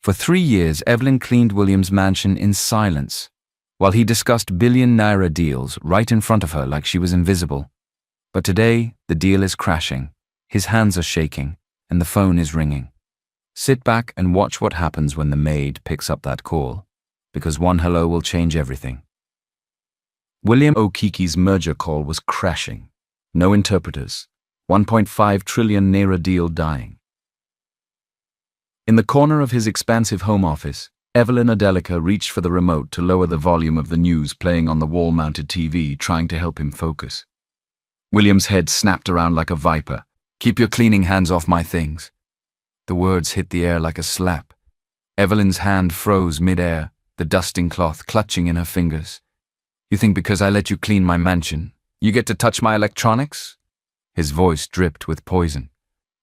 For 3 years, Evelyn cleaned William's mansion in silence, while he discussed billion-naira deals right in front of her like she was invisible. But today, the deal is crashing, his hands are shaking, and the phone is ringing. Sit back and watch what happens when the maid picks up that call, because one hello will change everything. William Okiki's merger call was crashing. No interpreters. 1.5 trillion naira deal dying. In the corner of his expansive home office, Evelyn Adelica reached for the remote to lower the volume of the news playing on the wall-mounted TV, trying to help him focus. William's head snapped around like a viper. "Keep your cleaning hands off my things." The words hit the air like a slap. Evelyn's hand froze mid-air, the dusting cloth clutching in her fingers. "You think because I let you clean my mansion, you get to touch my electronics?" His voice dripped with poison.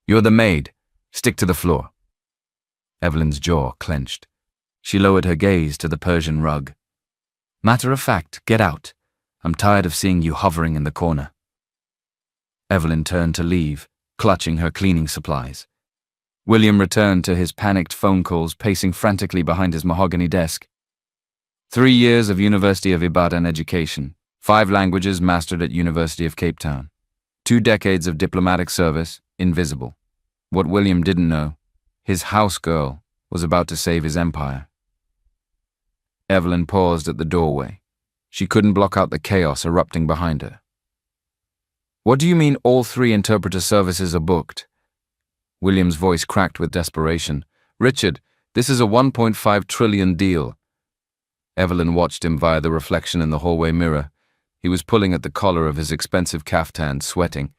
"You're the maid. Stick to the floor." Evelyn's jaw clenched. She lowered her gaze to the Persian rug. "Matter of fact, get out. I'm tired of seeing you hovering in the corner." Evelyn turned to leave, clutching her cleaning supplies. William returned to his panicked phone calls, pacing frantically behind his mahogany desk. 3 years of University of Ibadan education, 5 languages mastered at University of Cape Town, 2 decades of diplomatic service, invisible. What William didn't know, his house girl was about to save his empire. Evelyn paused at the doorway. She couldn't block out the chaos erupting behind her. "What do you mean all 3 interpreter services are booked?" William's voice cracked with desperation. "Richard, this is a 1.5 trillion deal." Evelyn watched him via the reflection in the hallway mirror. He was pulling at the collar of his expensive caftan, sweating.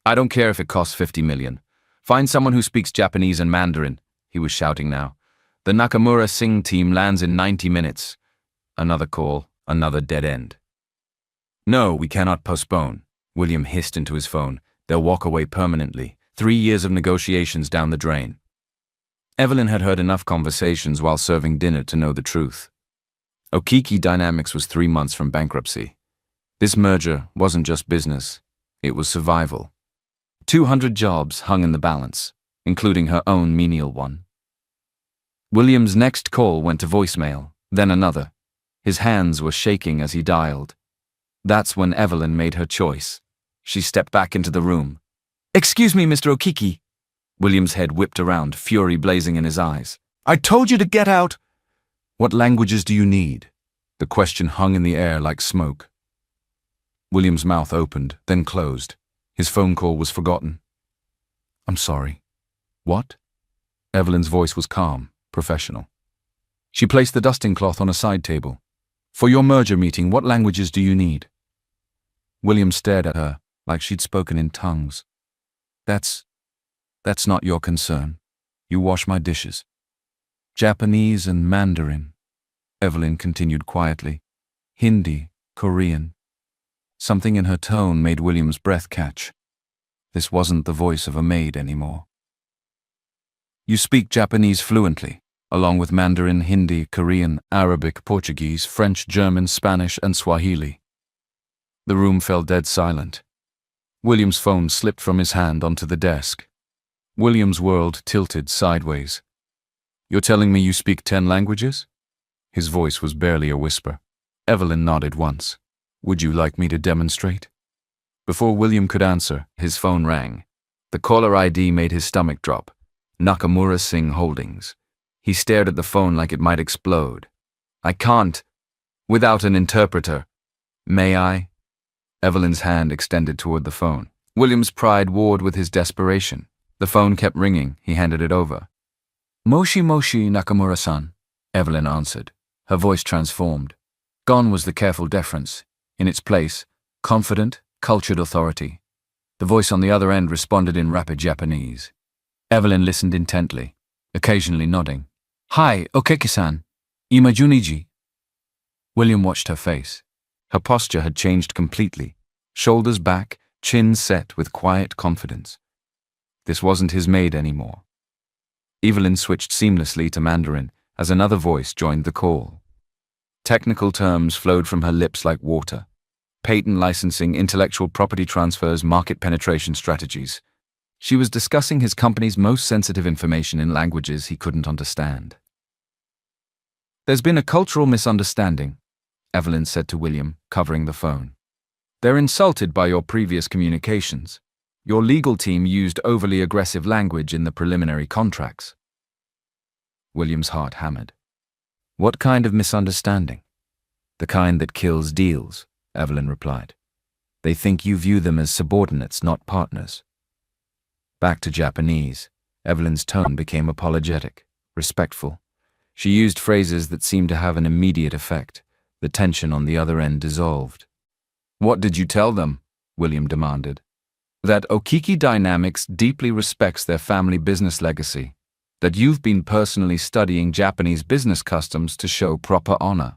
"I don't care if it costs 50 million. Find someone who speaks Japanese and Mandarin," he was shouting now. "The Nakamura Singh team lands in 90 minutes. Another call, another dead end. "No, we cannot postpone," William hissed into his phone. "They'll walk away permanently. 3 years of negotiations down the drain." Evelyn had heard enough conversations while serving dinner to know the truth. Okiki Dynamics was 3 months from bankruptcy. This merger wasn't just business, it was survival. 200 jobs hung in the balance, including her own menial one. William's next call went to voicemail, then another. His hands were shaking as he dialed. That's when Evelyn made her choice. She stepped back into the room. "Excuse me, Mr. Okiki." William's head whipped around, fury blazing in his eyes. "I told you to get out!" "What languages do you need?" The question hung in the air like smoke. William's mouth opened, then closed. His phone call was forgotten. "I'm sorry." "What?" Evelyn's voice was calm, professional. She placed the dusting cloth on a side table. "For your merger meeting, what languages do you need?" William stared at her like she'd spoken in tongues. That's not your concern. You wash my dishes." "Japanese and Mandarin," Evelyn continued quietly. "Hindi, Korean." Something in her tone made William's breath catch. This wasn't the voice of a maid anymore. "You speak Japanese fluently, along with Mandarin, Hindi, Korean, Arabic, Portuguese, French, German, Spanish, and Swahili." The room fell dead silent. William's phone slipped from his hand onto the desk. William's world tilted sideways. "You're telling me you speak 10 languages?" His voice was barely a whisper. Evelyn nodded once. "Would you like me to demonstrate?" Before William could answer, his phone rang. The caller ID made his stomach drop. Nakamura Singh Holdings. He stared at the phone like it might explode. "I can't. Without an interpreter." "May I?" Evelyn's hand extended toward the phone. William's pride warred with his desperation. The phone kept ringing. He handed it over. "Moshi Moshi, Nakamura-san," Evelyn answered. Her voice transformed. Gone was the careful deference. In its place, confident, cultured authority. The voice on the other end responded in rapid Japanese. Evelyn listened intently, occasionally nodding. "Hi, Okeki-san. Ima juniji." William watched her face. Her posture had changed completely. Shoulders back, chin set with quiet confidence. This wasn't his maid anymore. Evelyn switched seamlessly to Mandarin as another voice joined the call. Technical terms flowed from her lips like water. Patent licensing, intellectual property transfers, market penetration strategies. She was discussing his company's most sensitive information in languages he couldn't understand. "There's been a cultural misunderstanding," Evelyn said to William, covering the phone. "They're insulted by your previous communications. Your legal team used overly aggressive language in the preliminary contracts." William's heart hammered. "What kind of misunderstanding?" "The kind that kills deals," Evelyn replied. "They think you view them as subordinates, not partners." Back to Japanese, Evelyn's tone became apologetic, respectful. She used phrases that seemed to have an immediate effect. The tension on the other end dissolved. "What did you tell them?" William demanded. "That Okiki Dynamics deeply respects their family business legacy. That you've been personally studying Japanese business customs to show proper honor."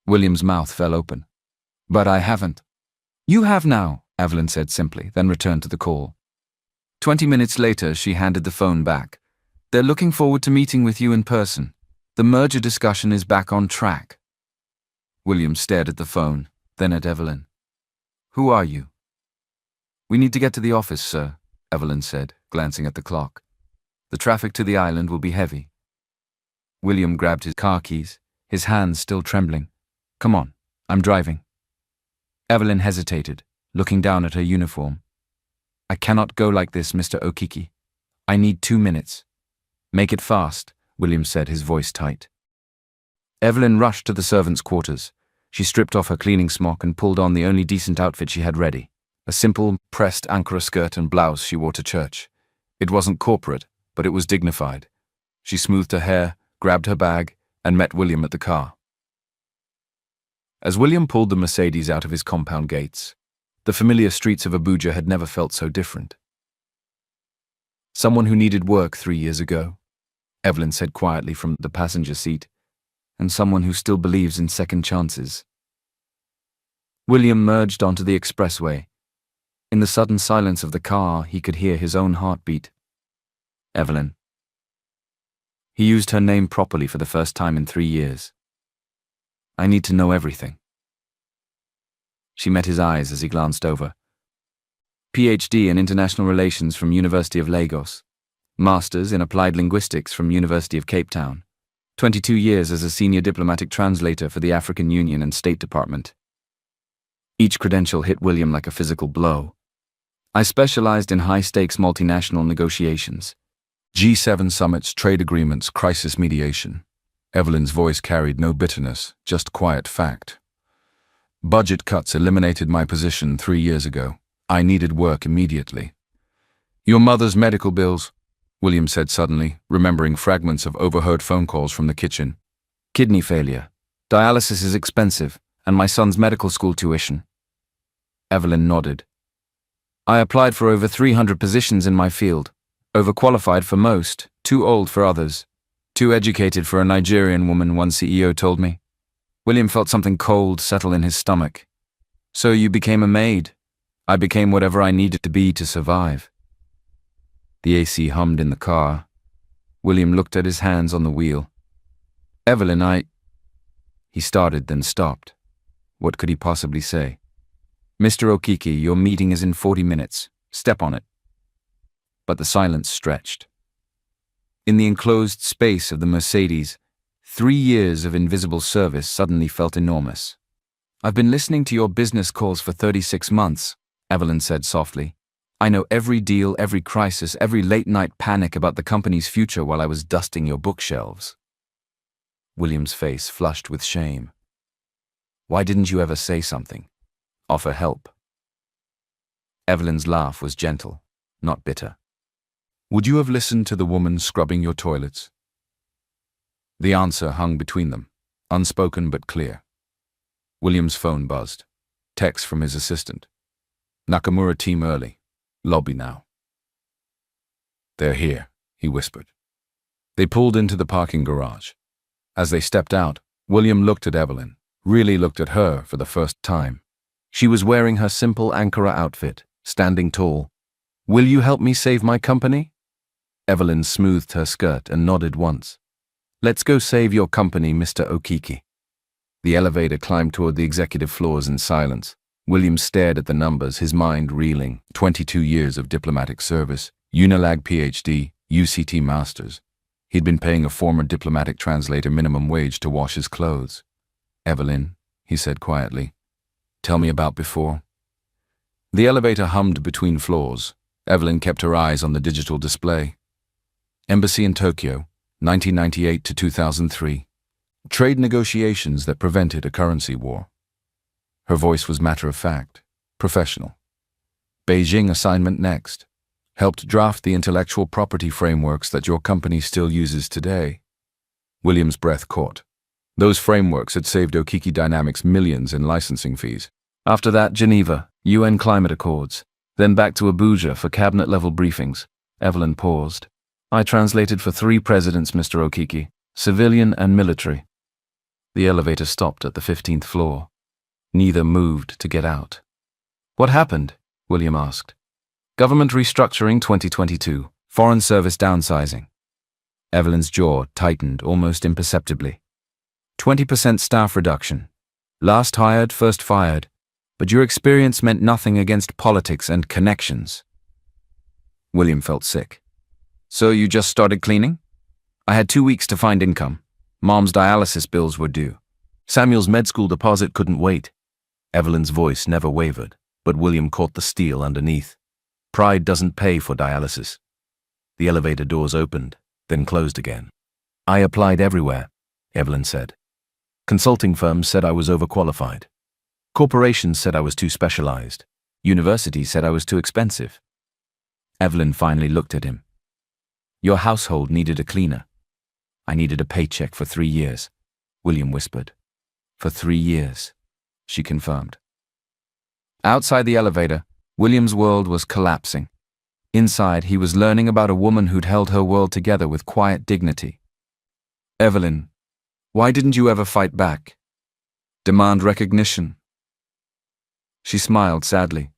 William's mouth fell open. "But I haven't." "You have now," Evelyn said simply, then returned to the call. 20 minutes later, she handed the phone back. "They're looking forward to meeting with you in person. The merger discussion is back on track." William stared at the phone, then at Evelyn. "Who are you?" "We need to get to the office, sir," Evelyn said, glancing at the clock. "The traffic to the island will be heavy." William grabbed his car keys, his hands still trembling. "Come on, I'm driving." Evelyn hesitated, looking down at her uniform. "I cannot go like this, Mr. Okiki. I need 2 minutes." "Make it fast," William said, his voice tight. Evelyn rushed to the servants' quarters. She stripped off her cleaning smock and pulled on the only decent outfit she had ready, a simple, pressed Ankara skirt and blouse she wore to church. It wasn't corporate, but it was dignified. She smoothed her hair, grabbed her bag, and met William at the car. As William pulled the Mercedes out of his compound gates, the familiar streets of Abuja had never felt so different. "Someone who needed work 3 years ago," Evelyn said quietly from the passenger seat, "and someone who still believes in second chances." William merged onto the expressway. In the sudden silence of the car, he could hear his own heartbeat. "Evelyn." He used her name properly for the first time in 3 years. "I need to know everything." She met his eyes as he glanced over. PhD in International Relations from University of Lagos. Masters in Applied Linguistics from University of Cape Town. 22 years as a senior diplomatic translator for the African Union and State Department. Each credential hit William like a physical blow. "I specialized in high-stakes multinational negotiations. G7 summits, trade agreements, crisis mediation." Evelyn's voice carried no bitterness, just quiet fact. "Budget cuts eliminated my position 3 years ago. I needed work immediately." "Your mother's medical bills," William said suddenly, remembering fragments of overheard phone calls from the kitchen. "Kidney failure. Dialysis is expensive, and my son's medical school tuition." Evelyn nodded. "I applied for over 300 positions in my field. Overqualified for most, too old for others. Too educated for a Nigerian woman," one CEO told me. William felt something cold settle in his stomach. "So you became a maid." "I became whatever I needed to be to survive." The AC hummed in the car. William looked at his hands on the wheel. "Evelyn, He started, then stopped. What could he possibly say? "Mr. Okiki, your meeting is in 40 minutes. Step on it." But the silence stretched. In the enclosed space of the Mercedes, 3 years of invisible service suddenly felt enormous. "I've been listening to your business calls for 36 months, Evelyn said softly. "I know every deal, every crisis, every late-night panic about the company's future while I was dusting your bookshelves." William's face flushed with shame. "Why didn't you ever say something? Offer help?" Evelyn's laugh was gentle, not bitter. "Would you have listened to the woman scrubbing your toilets?" The answer hung between them, unspoken but clear. William's phone buzzed. Text from his assistant. "Nakamura team early. Lobby now." "They're here," he whispered. They pulled into the parking garage. As they stepped out, William looked at Evelyn, really looked at her for the first time. She was wearing her simple Ankara outfit, standing tall. "Will you help me save my company?" Evelyn smoothed her skirt and nodded once. "Let's go save your company, Mr. Okiki." The elevator climbed toward the executive floors in silence. William stared at the numbers, his mind reeling. 22 years of diplomatic service, Unilag PhD, UCT Masters. He'd been paying a former diplomatic translator minimum wage to wash his clothes. "Evelyn," he said quietly, "tell me about before." The elevator hummed between floors. Evelyn kept her eyes on the digital display. Embassy in Tokyo, 1998 to 2003. Trade negotiations that prevented a currency war. Her voice was matter-of-fact, professional. Beijing assignment next. Helped draft the intellectual property frameworks that your company still uses today. William's breath caught. Those frameworks had saved Okiki Dynamics millions in licensing fees. After that, Geneva, UN climate accords. Then back to Abuja for cabinet-level briefings. Evelyn paused. "I translated for 3 presidents, Mr. Okiki, civilian and military." The elevator stopped at the 15th floor. Neither moved to get out. "What happened?" William asked. "Government restructuring 2022, Foreign Service downsizing." Evelyn's jaw tightened almost imperceptibly. 20% staff reduction. Last hired, first fired. But your experience meant nothing against politics and connections. William felt sick. "So you just started cleaning?" "I had 2 weeks to find income. Mom's dialysis bills were due. Samuel's med school deposit couldn't wait." Evelyn's voice never wavered, but William caught the steel underneath. Pride doesn't pay for dialysis. The elevator doors opened, then closed again. "I applied everywhere," Evelyn said. "Consulting firms said I was overqualified. Corporations said I was too specialized. Universities said I was too expensive." Evelyn finally looked at him. "Your household needed a cleaner. I needed a paycheck for 3 years," William whispered. "For 3 years," she confirmed. Outside the elevator, William's world was collapsing. Inside, he was learning about a woman who'd held her world together with quiet dignity. "Evelyn, why didn't you ever fight back? Demand recognition?" She smiled sadly.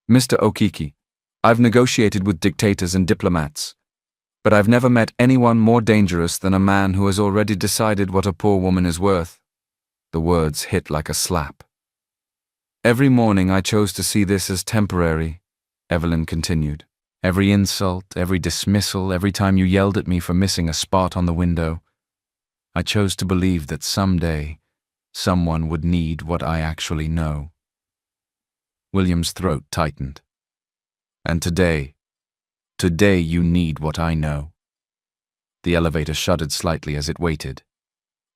"Mr. Okiki, I've negotiated with dictators and diplomats, but I've never met anyone more dangerous than a man who has already decided what a poor woman is worth." The words hit like a slap. "Every morning I chose to see this as temporary," Evelyn continued. "Every insult, every dismissal, every time you yelled at me for missing a spot on the window, I chose to believe that someday someone would need what I actually know." William's throat tightened. "And today you need what I know." The elevator shuddered slightly as it waited.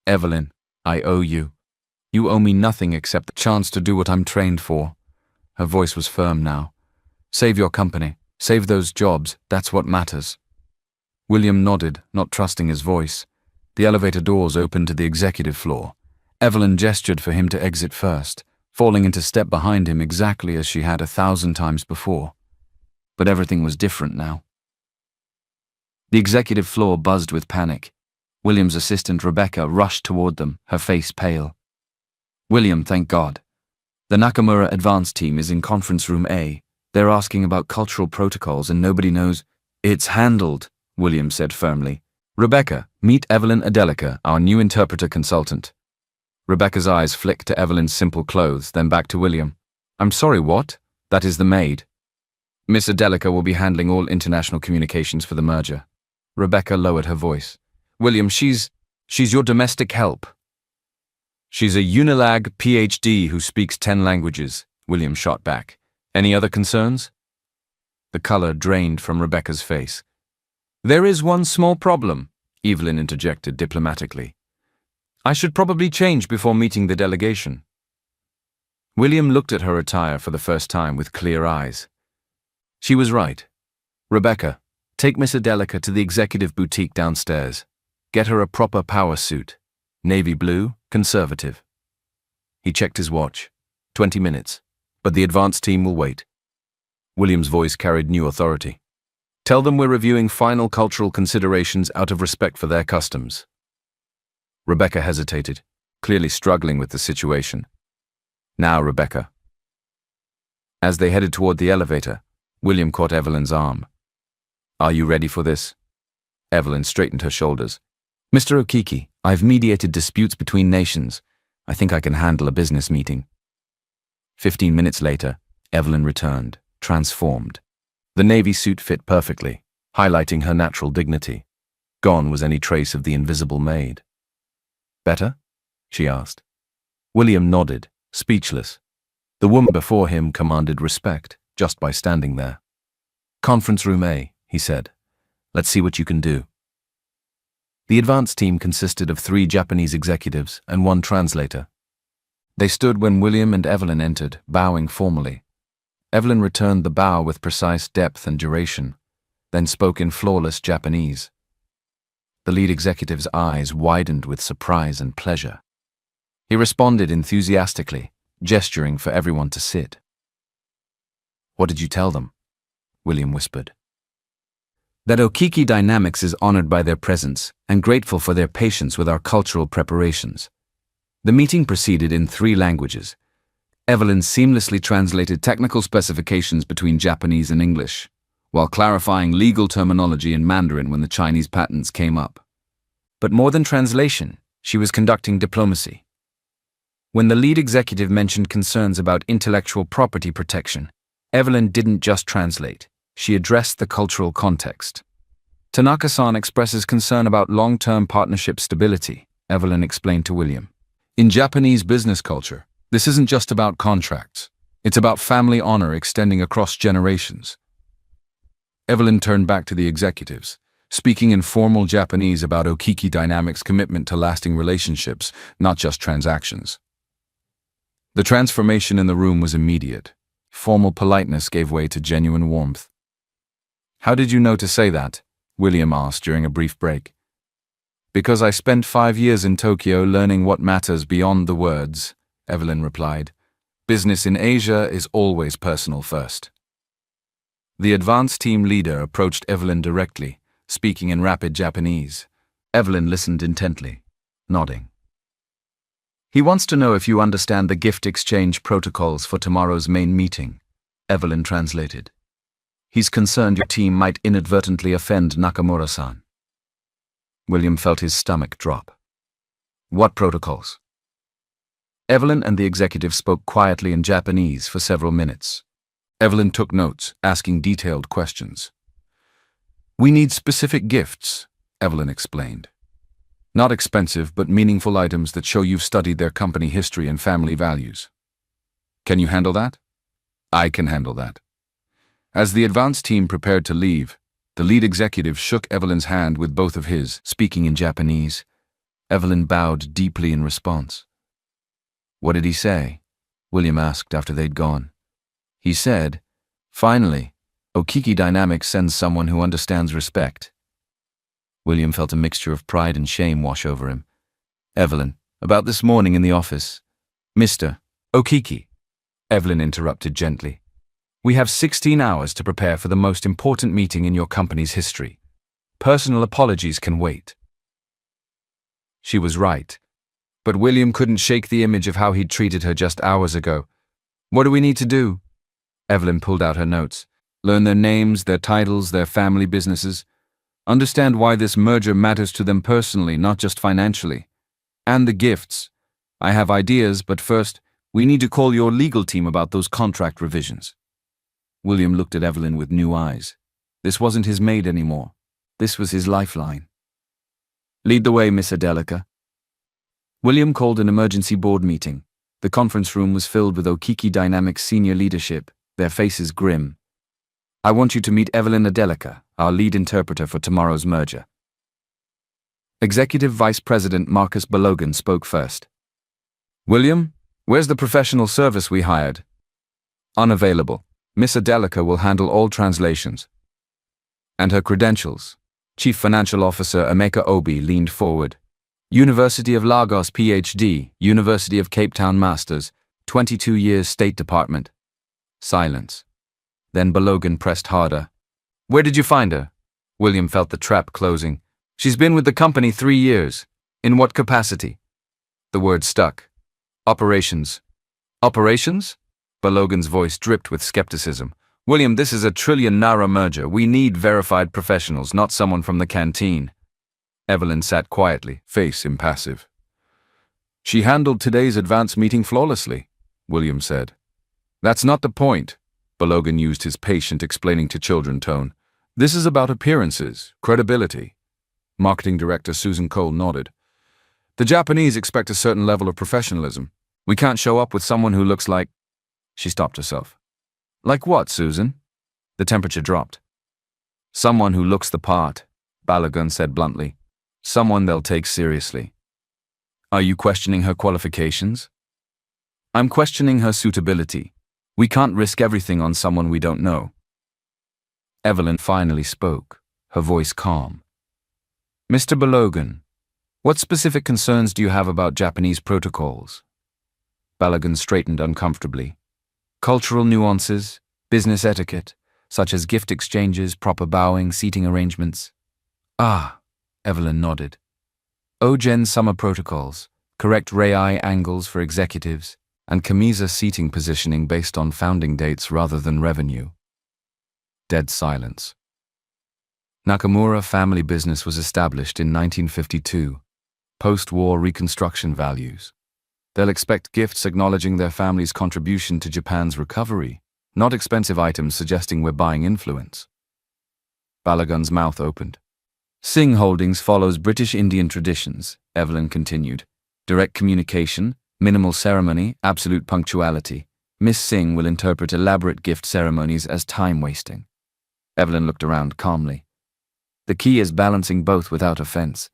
"Evelyn, I owe you. You owe me nothing except the chance to do what I'm trained for." Her voice was firm now. "Save your company. Save those jobs. That's what matters." William nodded, not trusting his voice. The elevator doors opened to the executive floor. Evelyn gestured for him to exit first, falling into step behind him exactly as she had 1,000 times before. But everything was different now. The executive floor buzzed with panic. William's assistant Rebecca rushed toward them, her face pale. "William, thank God. The Nakamura advance team is in conference room A. They're asking about cultural protocols and nobody knows." "It's handled," William said firmly. "Rebecca, meet Evelyn Adelica, our new interpreter consultant." Rebecca's eyes flicked to Evelyn's simple clothes, then back to William. "I'm sorry, what?" "That is the maid. Miss Adelica will be handling all international communications for the merger." Rebecca lowered her voice. "William, she's your domestic help." "She's a Unilag PhD who speaks 10 languages, William shot back. "Any other concerns?" The color drained from Rebecca's face. "There is one small problem," Evelyn interjected diplomatically. "I should probably change before meeting the delegation." William looked at her attire for the first time with clear eyes. She was right. "Rebecca, take Miss Adelica to the executive boutique downstairs. Get her a proper power suit. Navy blue, conservative." He checked his watch. 20 minutes. But the advance team will wait. William's voice carried new authority. "Tell them we're reviewing final cultural considerations out of respect for their customs." Rebecca hesitated, clearly struggling with the situation. "Now, Rebecca." As they headed toward the elevator, William caught Evelyn's arm. "Are you ready for this?" Evelyn straightened her shoulders. "Mr. Okiki, I've mediated disputes between nations. I think I can handle a business meeting." 15 minutes later, Evelyn returned, transformed. The navy suit fit perfectly, highlighting her natural dignity. Gone was any trace of the invisible maid. "Better?" she asked. William nodded, speechless. The woman before him commanded respect, just by standing there. "Conference room A," he said. "Let's see what you can do." The advance team consisted of 3 Japanese executives and 1 translator. They stood when William and Evelyn entered, bowing formally. Evelyn returned the bow with precise depth and duration, then spoke in flawless Japanese. The lead executive's eyes widened with surprise and pleasure. He responded enthusiastically, gesturing for everyone to sit. "What did you tell them?" William whispered. "That Okiki Dynamics is honored by their presence and grateful for their patience with our cultural preparations." The meeting proceeded in 3 languages. Evelyn seamlessly translated technical specifications between Japanese and English, while clarifying legal terminology in Mandarin when the Chinese patents came up. But more than translation, she was conducting diplomacy. When the lead executive mentioned concerns about intellectual property protection, Evelyn didn't just translate, she addressed the cultural context. "Tanaka-san expresses concern about long-term partnership stability," Evelyn explained to William. "In Japanese business culture, this isn't just about contracts. It's about family honor extending across generations." Evelyn turned back to the executives, speaking in formal Japanese about Okiki Dynamics' commitment to lasting relationships, not just transactions. The transformation in the room was immediate. Formal politeness gave way to genuine warmth. "How did you know to say that?" William asked during a brief break. "Because I spent 5 years in Tokyo learning what matters beyond the words," Evelyn replied. "Business in Asia is always personal first." The advance team leader approached Evelyn directly, speaking in rapid Japanese. Evelyn listened intently, nodding. "He wants to know if you understand the gift exchange protocols for tomorrow's main meeting," Evelyn translated. "He's concerned your team might inadvertently offend Nakamura-san." William felt his stomach drop. "What protocols?" Evelyn and the executive spoke quietly in Japanese for several minutes. Evelyn took notes, asking detailed questions. "We need specific gifts," Evelyn explained. "Not expensive, but meaningful items that show you've studied their company history and family values." "Can you handle that?" "I can handle that." As the advance team prepared to leave, the lead executive shook Evelyn's hand with both of his, speaking in Japanese. Evelyn bowed deeply in response. "What did he say?" William asked after they'd gone. "He said, 'Finally, Okiki Dynamics sends someone who understands respect.'" William felt a mixture of pride and shame wash over him. "Evelyn, about this morning in the office." "Mr. Okiki," Evelyn interrupted gently. "We have 16 hours to prepare for the most important meeting in your company's history. Personal apologies can wait." She was right. But William couldn't shake the image of how he'd treated her just hours ago. "What do we need to do?" Evelyn pulled out her notes. "Learn their names, their titles, their family businesses. Understand why this merger matters to them personally, not just financially. And the gifts. I have ideas, but first, we need to call your legal team about those contract revisions." William looked at Evelyn with new eyes. This wasn't his maid anymore. This was his lifeline. "Lead the way, Miss Adelica." William called an emergency board meeting. The conference room was filled with Okiki Dynamics senior leadership, their faces grim. "I want you to meet Evelyn Adelica, our lead interpreter for tomorrow's merger." Executive Vice President Marcus Balogan spoke first. "William, where's the professional service we hired?" "Unavailable. Miss Adelica will handle all translations." "And her credentials?" Chief Financial Officer Emeka Obi leaned forward. "University of Lagos PhD, University of Cape Town Masters, 22 years State Department." Silence. Then Balogan pressed harder. "Where did you find her?" William felt the trap closing. "She's been with the company 3 years. In what capacity?" The word stuck. "Operations." "Operations?" Balogan's voice dripped with skepticism. "William, this is a trillion-naira merger. We need verified professionals, not someone from the canteen." Evelyn sat quietly, face impassive. "She handled today's advance meeting flawlessly," William said. That's not the point, Balogan used his patient explaining to children tone. This is about appearances, credibility. Marketing director Susan Cole nodded. The Japanese expect a certain level of professionalism. We can't show up with someone who looks like... She stopped herself. Like what, Susan? The temperature dropped. Someone who looks the part, Balogun said bluntly. Someone they'll take seriously. Are you questioning her qualifications? I'm questioning her suitability. We can't risk everything on someone we don't know. Evelyn finally spoke, her voice calm. Mr. Balogun, what specific concerns do you have about Japanese protocols? Balogun straightened uncomfortably. Cultural nuances, business etiquette, such as gift exchanges, proper bowing, seating arrangements. Ah, Evelyn nodded. Ogen summer protocols, correct rei angles for executives, and Kamisa seating positioning based on founding dates rather than revenue. Dead silence. Nakamura family business was established in 1952. Post-war reconstruction values. They'll expect gifts acknowledging their family's contribution to Japan's recovery, not expensive items suggesting we're buying influence. Balogun's mouth opened. Singh Holdings follows British Indian traditions, Evelyn continued. Direct communication, minimal ceremony, absolute punctuality. Miss Singh will interpret elaborate gift ceremonies as time-wasting. Evelyn looked around calmly. The key is balancing both without offense.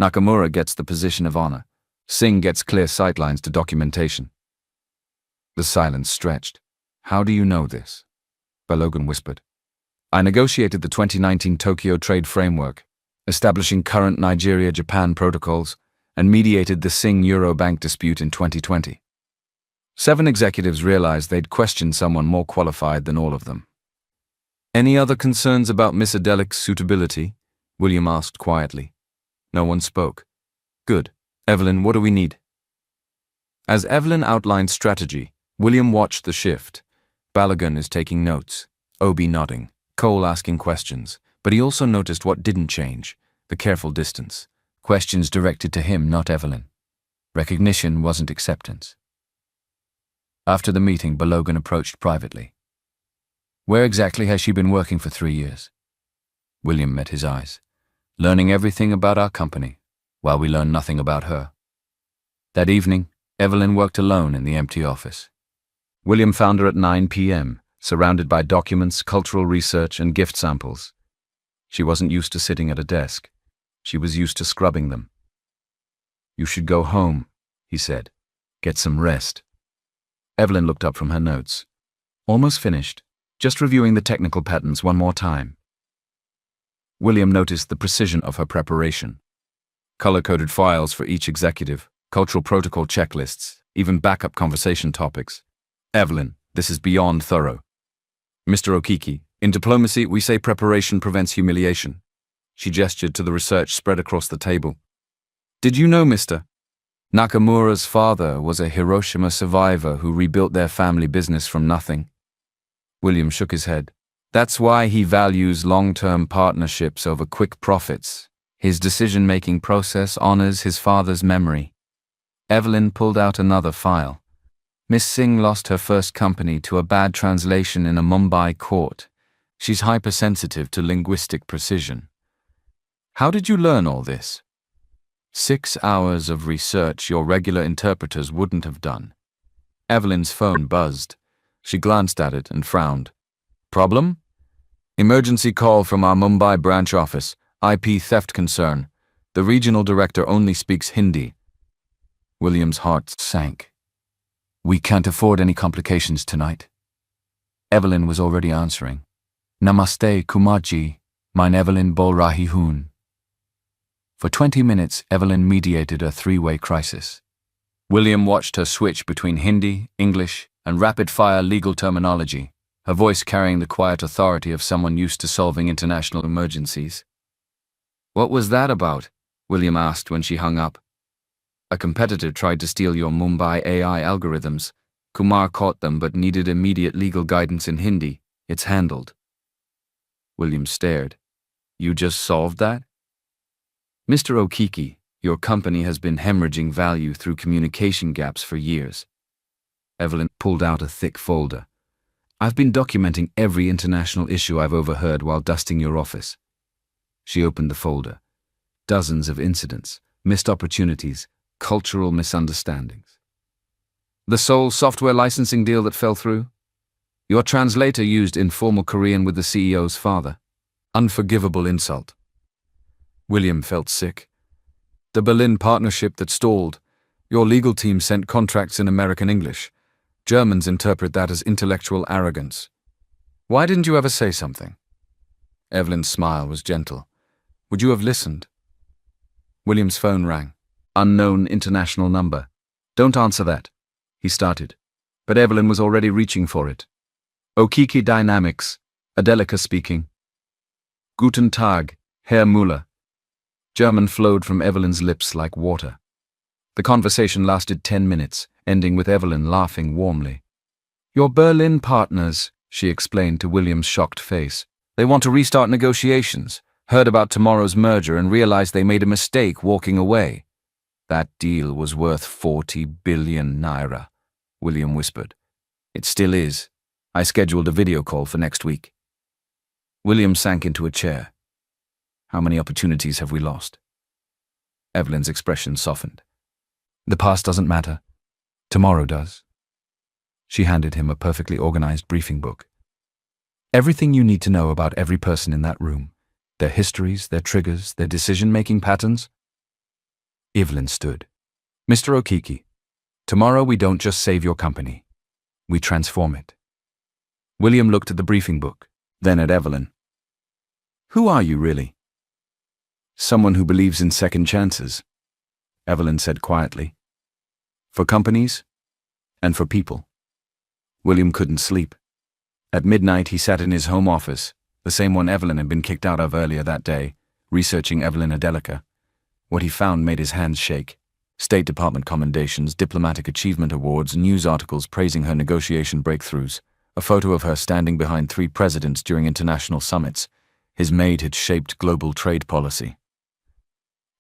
Nakamura gets the position of honor. Singh gets clear sightlines to documentation. The silence stretched. How do you know this? Balogun whispered. I negotiated the 2019 Tokyo Trade Framework, establishing current Nigeria-Japan protocols, and mediated the Singh-Euro Bank dispute in 2020. 7 executives realized they'd questioned someone more qualified than all of them. Any other concerns about Miss Adelic's suitability? William asked quietly. No one spoke. Good. Evelyn, what do we need? As Evelyn outlined strategy, William watched the shift. Balogun is taking notes, Obi nodding, Cole asking questions, but he also noticed what didn't change, the careful distance. Questions directed to him, not Evelyn. Recognition wasn't acceptance. After the meeting, Balogun approached privately. Where exactly has she been working for 3 years? William met his eyes. Learning everything about our company, while we learned nothing about her. That evening, Evelyn worked alone in the empty office. William found her at 9 p.m., surrounded by documents, cultural research, and gift samples. She wasn't used to sitting at a desk. She was used to scrubbing them. You should go home, he said. Get some rest. Evelyn looked up from her notes. Almost finished. Just reviewing the technical patterns one more time. William noticed the precision of her preparation. Color-coded files for each executive, cultural protocol checklists, even backup conversation topics. Evelyn, this is beyond thorough. Mr. Okiki, in diplomacy we say preparation prevents humiliation. She gestured to the research spread across the table. Did you know, Mr. Nakamura's father was a Hiroshima survivor who rebuilt their family business from nothing? William shook his head. That's why he values long-term partnerships over quick profits. His decision-making process honors his father's memory. Evelyn pulled out another file. Miss Singh lost her first company to a bad translation in a Mumbai court. She's hypersensitive to linguistic precision. How did you learn all this? 6 hours of research your regular interpreters wouldn't have done. Evelyn's phone buzzed. She glanced at it and frowned. Problem? Emergency call from our Mumbai branch office. IP theft concern. The regional director only speaks Hindi. William's heart sank. We can't afford any complications tonight. Evelyn was already answering. Namaste, Kumarji. Mine Evelyn bol rahi hoon. For 20 minutes, Evelyn mediated a 3-way crisis. William watched her switch between Hindi, English, and rapid-fire legal terminology, her voice carrying the quiet authority of someone used to solving international emergencies. What was that about? William asked when she hung up. A competitor tried to steal your Mumbai AI algorithms. Kumar caught them but needed immediate legal guidance in Hindi. It's handled. William stared. You just solved that? Mr. Okiki, your company has been hemorrhaging value through communication gaps for years. Evelyn pulled out a thick folder. I've been documenting every international issue I've overheard while dusting your office. She opened the folder. Dozens of incidents, missed opportunities, cultural misunderstandings. The sole software licensing deal that fell through? Your translator used informal Korean with the CEO's father. Unforgivable insult. William felt sick. The Berlin partnership that stalled. Your legal team sent contracts in American English. Germans interpret that as intellectual arrogance. Why didn't you ever say something? Evelyn's smile was gentle. Would you have listened? William's phone rang. Unknown international number. Don't answer that, he started. But Evelyn was already reaching for it. Okiki Dynamics, Adelica speaking. Guten Tag, Herr Müller. German flowed from Evelyn's lips like water. The conversation lasted 10 minutes, ending with Evelyn laughing warmly. Your Berlin partners, she explained to William's shocked face. They want to restart negotiations, heard about tomorrow's merger and realized they made a mistake walking away. That deal was worth 40 billion naira, William whispered. It still is. I scheduled a video call for next week. William sank into a chair. How many opportunities have we lost? Evelyn's expression softened. The past doesn't matter. Tomorrow does. She handed him a perfectly organized briefing book. Everything you need to know about every person in that room. Their histories, their triggers, their decision-making patterns. Evelyn stood. Mr. Okiki, tomorrow we don't just save your company. We transform it. William looked at the briefing book, then at Evelyn. Who are you really? Someone who believes in second chances, Evelyn said quietly. For companies and for people. William couldn't sleep. At midnight he sat in his home office, the same one Evelyn had been kicked out of earlier that day, researching Evelyn Adelica. What he found made his hands shake. State Department commendations, diplomatic achievement awards, news articles praising her negotiation breakthroughs, a photo of her standing behind 3 presidents during international summits. His maid had shaped global trade policy.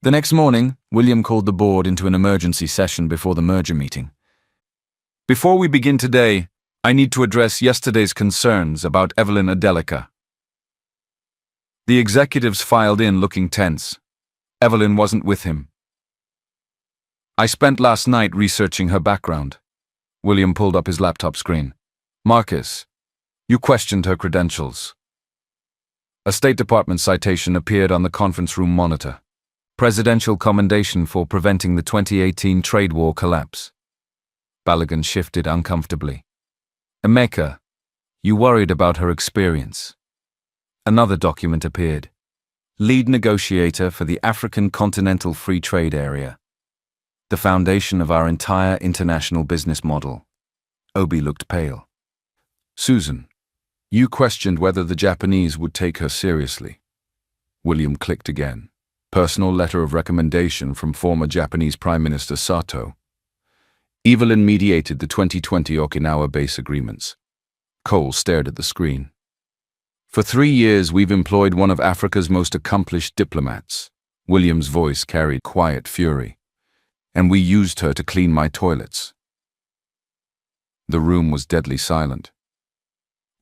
The next morning, William called the board into an emergency session before the merger meeting. Before we begin today, I need to address yesterday's concerns about Evelyn Adelica. The executives filed in looking tense. Evelyn wasn't with him. I spent last night researching her background. William pulled up his laptop screen. Marcus, you questioned her credentials. A State Department citation appeared on the conference room monitor. Presidential commendation for preventing the 2018 trade war collapse. Balogun shifted uncomfortably. Emeka, you worried about her experience. Another document appeared. Lead negotiator for the African Continental Free Trade Area. The foundation of our entire international business model. Obi looked pale. Susan, you questioned whether the Japanese would take her seriously. William clicked again. Personal letter of recommendation from former Japanese Prime Minister Sato. Evelyn mediated the 2020 Okinawa base agreements. Cole stared at the screen. For 3 years we've employed one of Africa's most accomplished diplomats. William's voice carried quiet fury. And we used her to clean my toilets. The room was deadly silent.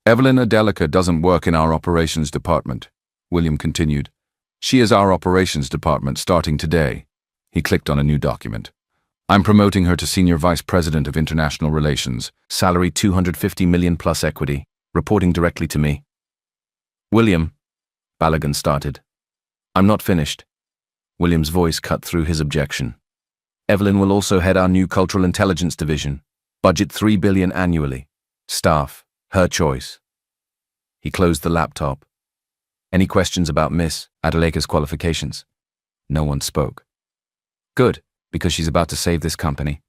Evelyn Adelica doesn't work in our operations department, William continued. She is our operations department starting today. He clicked on a new document. I'm promoting her to Senior Vice President of International Relations, salary 250 million plus equity, reporting directly to me. William, Balogun started. I'm not finished. William's voice cut through his objection. Evelyn will also head our new Cultural Intelligence Division. Budget 3 billion annually. Staff, her choice. He closed the laptop. Any questions about Miss Adelica's qualifications? No one spoke. Good, because she's about to save this company.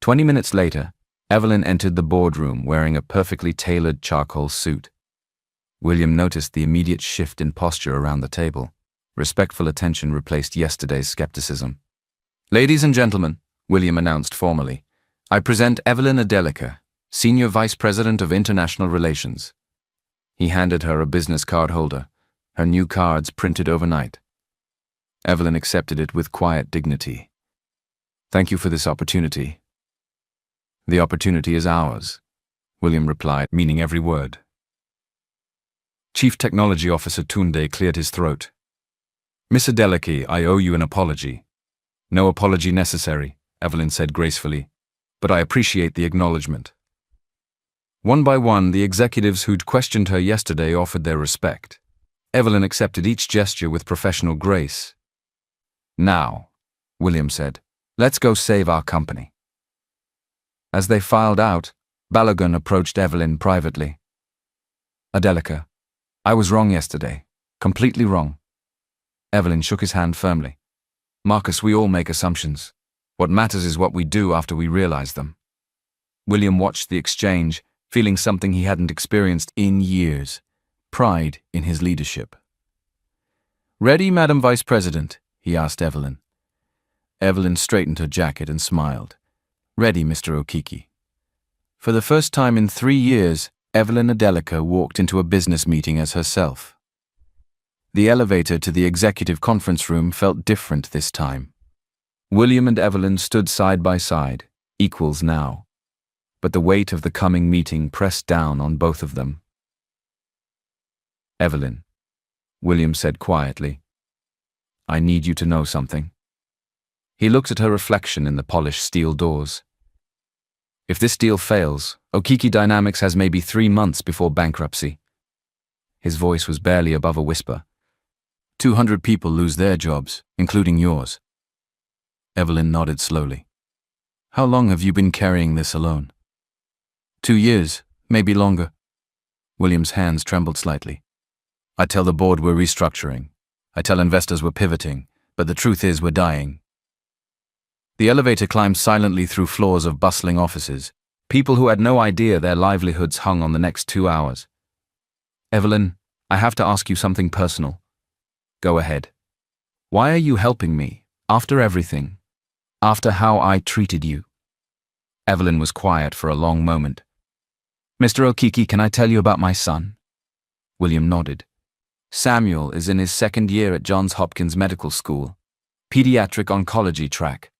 20 minutes later, Evelyn entered the boardroom wearing a perfectly tailored charcoal suit. William noticed the immediate shift in posture around the table. Respectful attention replaced yesterday's skepticism. Ladies and gentlemen, William announced formally, I present Evelyn Adelica, Senior Vice President of International Relations. He handed her a business card holder, her new cards printed overnight. Evelyn accepted it with quiet dignity. Thank you for this opportunity. The opportunity is ours, William replied, meaning every word. Chief Technology Officer Tunde cleared his throat. Miss Adeleke, I owe you an apology. No apology necessary, Evelyn said gracefully, but I appreciate the acknowledgement. One by one, the executives who'd questioned her yesterday offered their respect. Evelyn accepted each gesture with professional grace. Now, William said, let's go save our company. As they filed out, Balogun approached Evelyn privately. Adeleke, I was wrong yesterday. Completely wrong. Evelyn shook his hand firmly. Marcus, we all make assumptions. What matters is what we do after we realize them. William watched the exchange, feeling something he hadn't experienced in years. Pride in his leadership. Ready, Madam Vice President? He asked Evelyn. Evelyn straightened her jacket and smiled. Ready, Mr. Okiki. For the first time in 3 years, Evelyn Adeleke walked into a business meeting as herself. The elevator to the executive conference room felt different this time. William and Evelyn stood side by side, equals now. But the weight of the coming meeting pressed down on both of them. Evelyn, William said quietly, I need you to know something. He looked at her reflection in the polished steel doors. If this deal fails, Okiki Dynamics has maybe 3 months before bankruptcy. His voice was barely above a whisper. 200 people lose their jobs, including yours. Evelyn nodded slowly. How long have you been carrying this alone? 2 years, maybe longer. William's hands trembled slightly. I tell the board we're restructuring. I tell investors we're pivoting, but the truth is we're dying. The elevator climbed silently through floors of bustling offices, people who had no idea their livelihoods hung on the next 2 hours. Evelyn, I have to ask you something personal. Go ahead. Why are you helping me, after everything, after how I treated you? Evelyn was quiet for a long moment. Mr. Okiki, can I tell you about my son? William nodded. Samuel is in his 2nd year at Johns Hopkins Medical School, pediatric oncology track.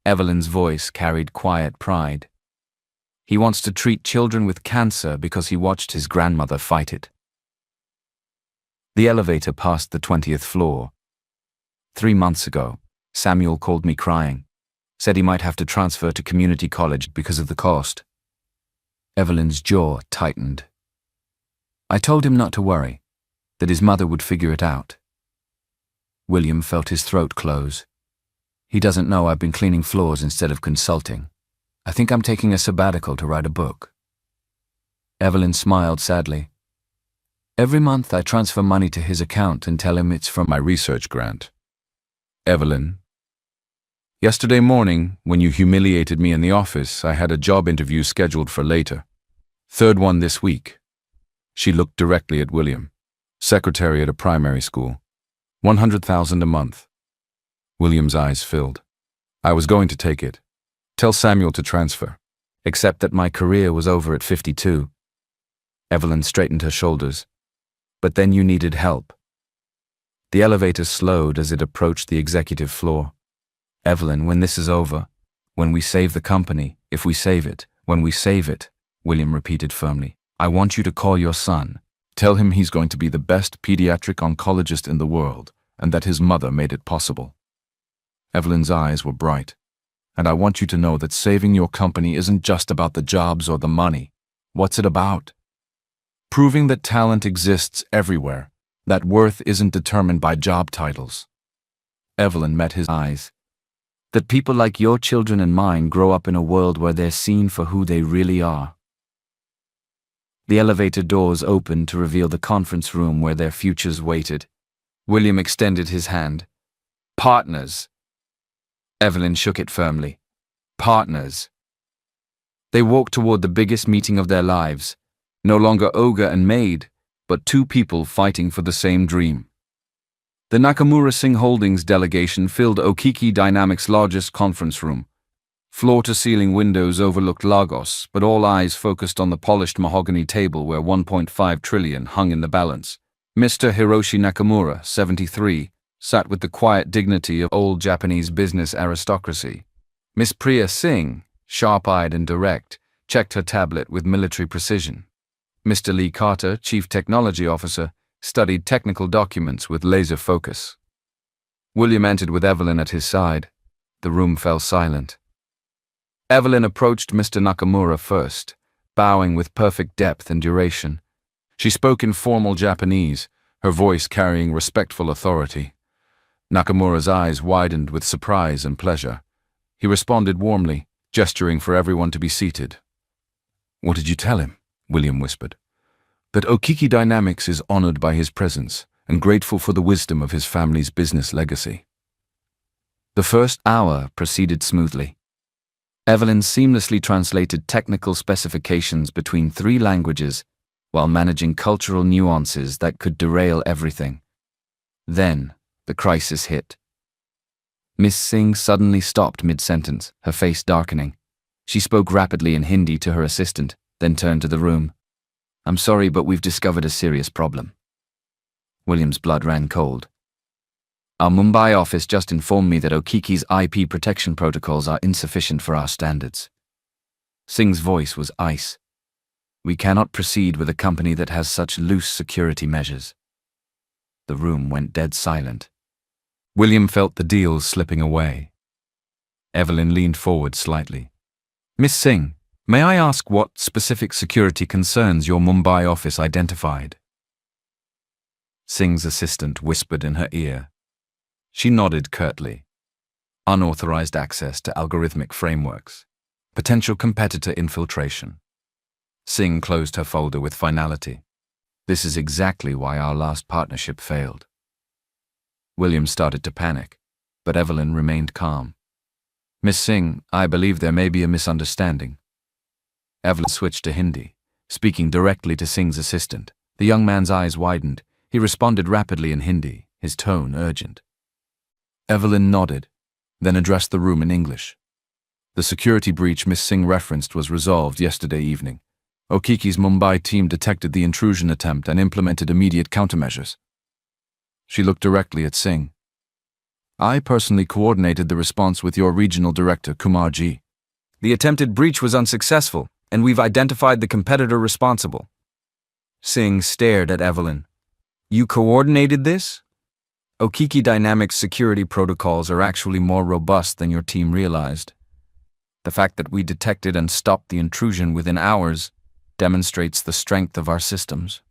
Evelyn's voice carried quiet pride. He wants to treat children with cancer because he watched his grandmother fight it. The elevator passed the 20th floor. 3 months ago, Samuel called me crying, said he might have to transfer to community college because of the cost. Evelyn's jaw tightened. I told him not to worry, that his mother would figure it out. William felt his throat close. He doesn't know I've been cleaning floors instead of consulting. I think I'm taking a sabbatical to write a book. Evelyn smiled sadly. Every month I transfer money to his account and tell him it's from my research grant. Evelyn, yesterday morning, when you humiliated me in the office, I had a job interview scheduled for later. 3rd one this week. She looked directly at William. Secretary at a primary school. 100,000 a month. William's eyes filled. I was going to take it. Tell Samuel to transfer. Except that my career was over at 52. Evelyn straightened her shoulders. But then you needed help. The elevator slowed as it approached the executive floor. Evelyn, when this is over, when we save the company, if we save it, when we save it, William repeated firmly, I want you to call your son. Tell him he's going to be the best pediatric oncologist in the world, and that his mother made it possible. Evelyn's eyes were bright. And I want you to know that saving your company isn't just about the jobs or the money. What's it about? Proving that talent exists everywhere, that worth isn't determined by job titles. Evelyn met his eyes. That people like your children and mine grow up in a world where they're seen for who they really are. The elevator doors opened to reveal the conference room where their futures waited. William extended his hand. Partners. Evelyn shook it firmly. Partners. They walked toward the biggest meeting of their lives. No longer ogre and maid, but 2 people fighting for the same dream. The Nakamura Singh Holdings delegation filled Okiki Dynamics' largest conference room. Floor-to-ceiling windows overlooked Lagos, but all eyes focused on the polished mahogany table where 1.5 trillion hung in the balance. Mr. Hiroshi Nakamura, 73, sat with the quiet dignity of old Japanese business aristocracy. Miss Priya Singh, sharp-eyed and direct, checked her tablet with military precision. Mr. Lee Carter, Chief Technology Officer, studied technical documents with laser focus. William entered with Evelyn at his side. The room fell silent. Evelyn approached Mr. Nakamura first, bowing with perfect depth and duration. She spoke in formal Japanese, her voice carrying respectful authority. Nakamura's eyes widened with surprise and pleasure. He responded warmly, gesturing for everyone to be seated. "What did you tell him?" William whispered. "That Okiki Dynamics is honored by his presence and grateful for the wisdom of his family's business legacy." The first hour proceeded smoothly. Evelyn seamlessly translated technical specifications between 3 languages while managing cultural nuances that could derail everything. Then, the crisis hit. Miss Singh suddenly stopped mid-sentence, her face darkening. She spoke rapidly in Hindi to her assistant, then turned to the room. "I'm sorry, but we've discovered a serious problem." William's blood ran cold. "Our Mumbai office just informed me that Okiki's IP protection protocols are insufficient for our standards." Singh's voice was ice. "We cannot proceed with a company that has such loose security measures." The room went dead silent. William felt the deals slipping away. Evelyn leaned forward slightly. "Miss Singh, may I ask what specific security concerns your Mumbai office identified?" Singh's assistant whispered in her ear. She nodded curtly. "Unauthorized access to algorithmic frameworks. Potential competitor infiltration." Singh closed her folder with finality. "This is exactly why our last partnership failed." William started to panic, but Evelyn remained calm. "Miss Singh, I believe there may be a misunderstanding." Evelyn switched to Hindi, speaking directly to Singh's assistant. The young man's eyes widened. He responded rapidly in Hindi, his tone urgent. Evelyn nodded, then addressed the room in English. "The security breach Miss Singh referenced was resolved yesterday evening. Okiki's Mumbai team detected the intrusion attempt and implemented immediate countermeasures." She looked directly at Singh. "I personally coordinated the response with your regional director, Kumar Ji. The attempted breach was unsuccessful, and we've identified the competitor responsible." Singh stared at Evelyn. "You coordinated this? Okiki Dynamics security protocols are actually more robust than your team realized. The fact that we detected and stopped the intrusion within hours demonstrates the strength of our systems."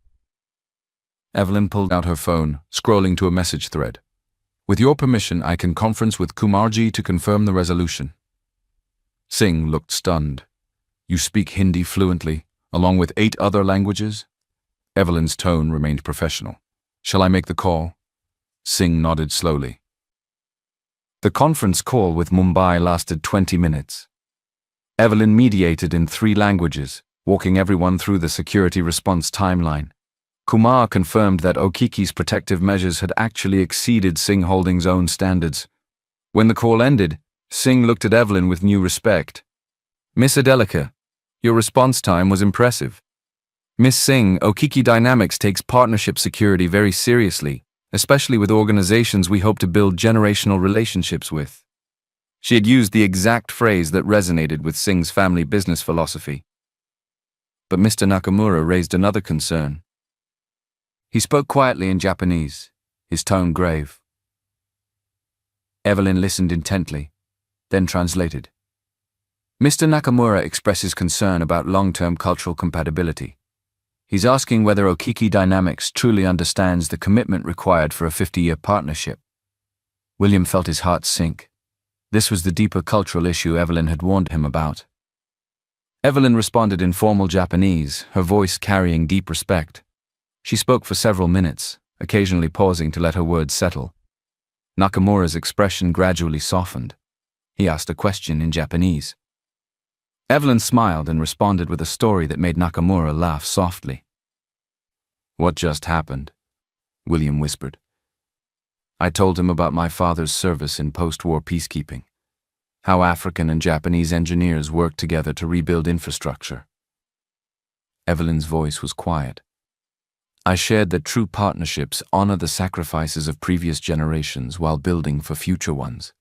Evelyn pulled out her phone, scrolling to a message thread. "With your permission, I can conference with Kumarji to confirm the resolution." Singh looked stunned. "You speak Hindi fluently, along with 8 other languages?" Evelyn's tone remained professional. "Shall I make the call?" Singh nodded slowly. The conference call with Mumbai lasted 20 minutes. Evelyn mediated in 3 languages, walking everyone through the security response timeline. Kumar confirmed that Okiki's protective measures had actually exceeded Singh Holdings' own standards. When the call ended, Singh looked at Evelyn with new respect. "Miss Adelika, your response time was impressive." "Miss Singh, Okiki Dynamics takes partnership security very seriously, especially with organizations we hope to build generational relationships with." She had used the exact phrase that resonated with Singh's family business philosophy. But Mr. Nakamura raised another concern. He spoke quietly in Japanese, his tone grave. Evelyn listened intently, then translated. Mr. Nakamura expresses concern about long-term cultural compatibility. He's asking whether Okiki Dynamics truly understands the commitment required for a 50-year partnership. William felt his heart sink. This was the deeper cultural issue Evelyn had warned him about. Evelyn responded in formal Japanese, her voice carrying deep respect. She spoke for several minutes, occasionally pausing to let her words settle. Nakamura's expression gradually softened. He asked a question in Japanese. Evelyn smiled and responded with a story that made Nakamura laugh softly. "What just happened?" William whispered. I told him about my father's service in post-war peacekeeping, how African and Japanese engineers worked together to rebuild infrastructure. Evelyn's voice was quiet. I shared that true partnerships honor the sacrifices of previous generations while building for future ones.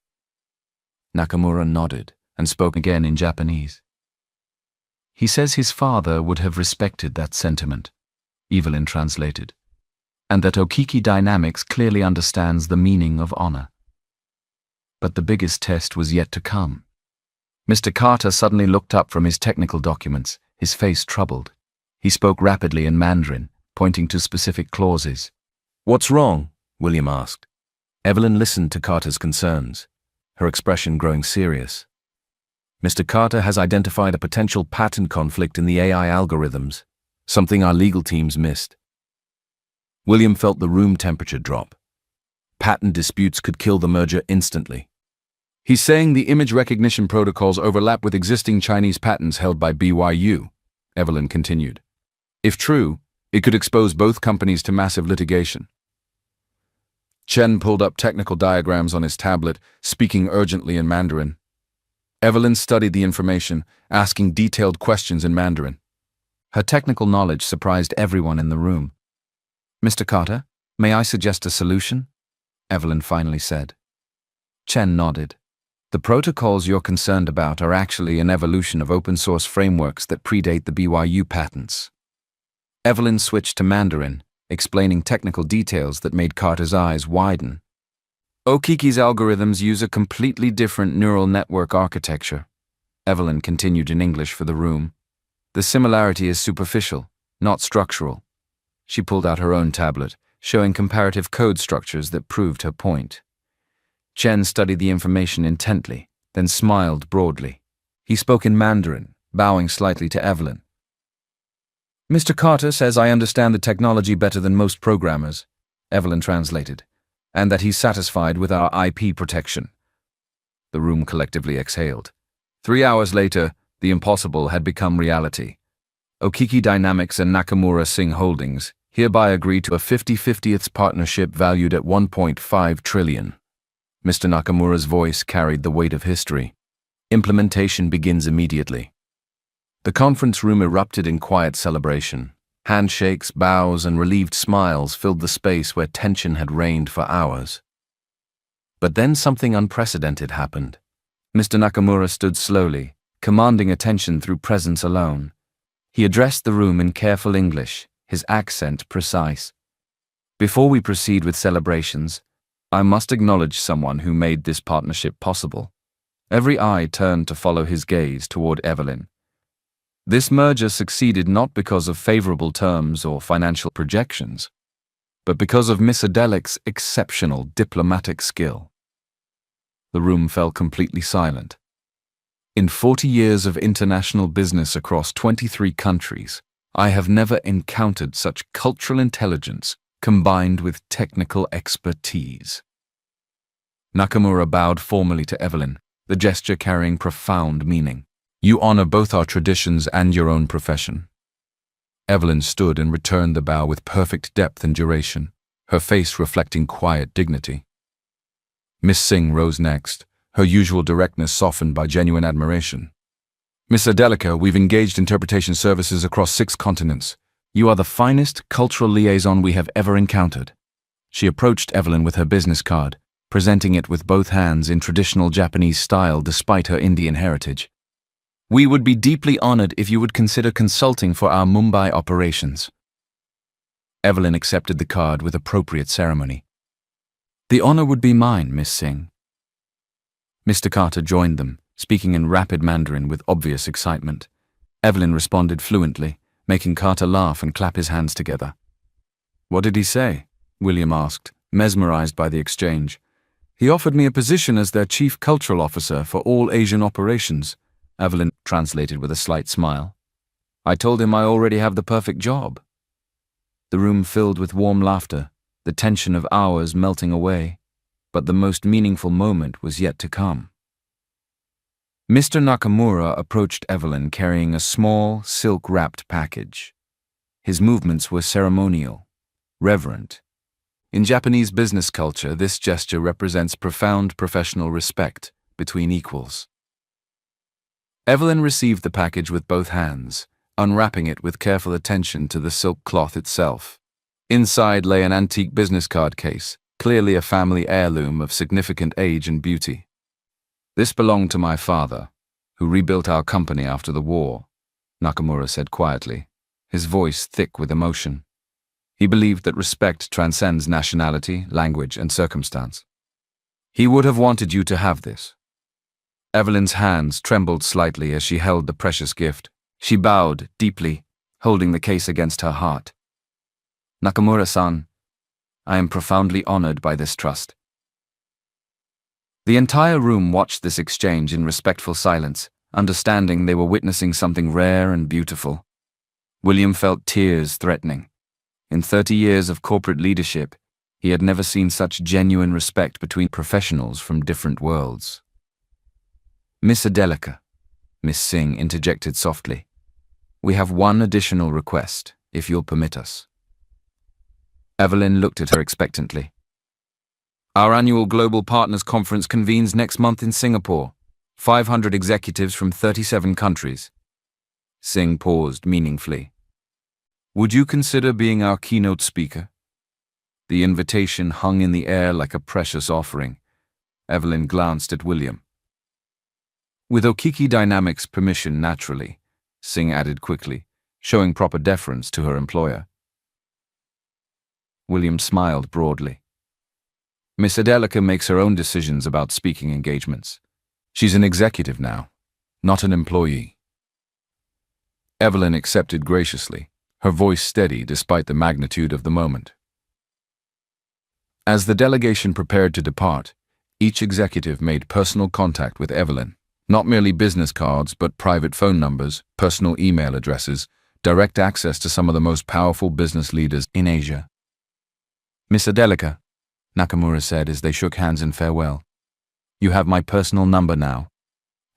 Nakamura nodded and spoke again in Japanese. He says his father would have respected that sentiment, Evelyn translated, and that Okiki Dynamics clearly understands the meaning of honor. But the biggest test was yet to come. Mr. Carter suddenly looked up from his technical documents, his face troubled. He spoke rapidly in Mandarin, pointing to specific clauses. "What's wrong?" William asked. Evelyn listened to Carter's concerns, her expression growing serious. "Mr. Carter has identified a potential patent conflict in the AI algorithms, something our legal teams missed." William felt the room temperature drop. Patent disputes could kill the merger instantly. He's saying the image recognition protocols overlap with existing Chinese patents held by BYU, Evelyn continued. If true, it could expose both companies to massive litigation. Chen pulled up technical diagrams on his tablet, speaking urgently in Mandarin. Evelyn studied the information, asking detailed questions in Mandarin. Her technical knowledge surprised everyone in the room. "Mr. Carter, may I suggest a solution?" Evelyn finally said. Chen nodded. "The protocols you're concerned about are actually an evolution of open-source frameworks that predate the BYU patents." Evelyn switched to Mandarin, explaining technical details that made Carter's eyes widen. "Okiki's algorithms use a completely different neural network architecture," Evelyn continued in English for the room. "The similarity is superficial, not structural." She pulled out her own tablet, showing comparative code structures that proved her point. Chen studied the information intently, then smiled broadly. He spoke in Mandarin, bowing slightly to Evelyn. "Mr. Carter says I understand the technology better than most programmers," Evelyn translated, "and that he's satisfied with our IP protection." The room collectively exhaled. 3 hours later, the impossible had become reality. Okiki Dynamics and Nakamura Singh Holdings hereby agree to a 50/50th partnership valued at 1.5 trillion. Mr. Nakamura's voice carried the weight of history. "Implementation begins immediately." The conference room erupted in quiet celebration. Handshakes, bows, and relieved smiles filled the space where tension had reigned for hours. But then something unprecedented happened. Mr. Nakamura stood slowly, commanding attention through presence alone. He addressed the room in careful English, his accent precise. "Before we proceed with celebrations, I must acknowledge someone who made this partnership possible." Every eye turned to follow his gaze toward Evelyn. "This merger succeeded not because of favorable terms or financial projections, but because of Miss Adelic's exceptional diplomatic skill." The room fell completely silent. "In 40 years of international business across 23 countries, I have never encountered such cultural intelligence combined with technical expertise." Nakamura bowed formally to Evelyn, the gesture carrying profound meaning. "You honor both our traditions and your own profession." Evelyn stood and returned the bow with perfect depth and duration, her face reflecting quiet dignity. Miss Singh rose next, her usual directness softened by genuine admiration. "Miss Adelica, we've engaged interpretation services across 6 continents. You are the finest cultural liaison we have ever encountered." She approached Evelyn with her business card, presenting it with both hands in traditional Japanese style despite her Indian heritage. "We would be deeply honored if you would consider consulting for our Mumbai operations." Evelyn accepted the card with appropriate ceremony. "The honor would be mine, Miss Singh." Mr. Carter joined them, speaking in rapid Mandarin with obvious excitement. Evelyn responded fluently, making Carter laugh and clap his hands together. "What did he say?" William asked, mesmerized by the exchange. "He offered me a position as their chief cultural officer for all Asian operations," Evelyn translated with a slight smile. "I told him I already have the perfect job." The room filled with warm laughter, the tension of hours melting away, but the most meaningful moment was yet to come. Mr. Nakamura approached Evelyn carrying a small, silk-wrapped package. His movements were ceremonial, reverent. In Japanese business culture, this gesture represents profound professional respect between equals. Evelyn received the package with both hands, unwrapping it with careful attention to the silk cloth itself. Inside lay an antique business card case, clearly a family heirloom of significant age and beauty. "This belonged to my father, who rebuilt our company after the war," Nakamura said quietly, his voice thick with emotion. He believed that respect transcends nationality, language, and circumstance. He would have wanted you to have this. Evelyn's hands trembled slightly as she held the precious gift. She bowed deeply, holding the case against her heart. Nakamura-san, I am profoundly honored by this trust. The entire room watched this exchange in respectful silence, understanding they were witnessing something rare and beautiful. William felt tears threatening. In 30 years of corporate leadership, he had never seen such genuine respect between professionals from different worlds. Miss Adelica, Miss Singh interjected softly. We have one additional request, if you'll permit us. Evelyn looked at her expectantly. Our annual Global Partners Conference convenes next month in Singapore. 500 executives from 37 countries. Singh paused meaningfully. Would you consider being our keynote speaker? The invitation hung in the air like a precious offering. Evelyn glanced at William. With Okiki Dynamics' permission, naturally, Singh added quickly, showing proper deference to her employer. William smiled broadly. Miss Adelica makes her own decisions about speaking engagements. She's an executive now, not an employee. Evelyn accepted graciously, her voice steady despite the magnitude of the moment. As the delegation prepared to depart, each executive made personal contact with Evelyn. Not merely business cards, but private phone numbers, personal email addresses, direct access to some of the most powerful business leaders in Asia. Miss Adelica, Nakamura said as they shook hands in farewell. You have my personal number now.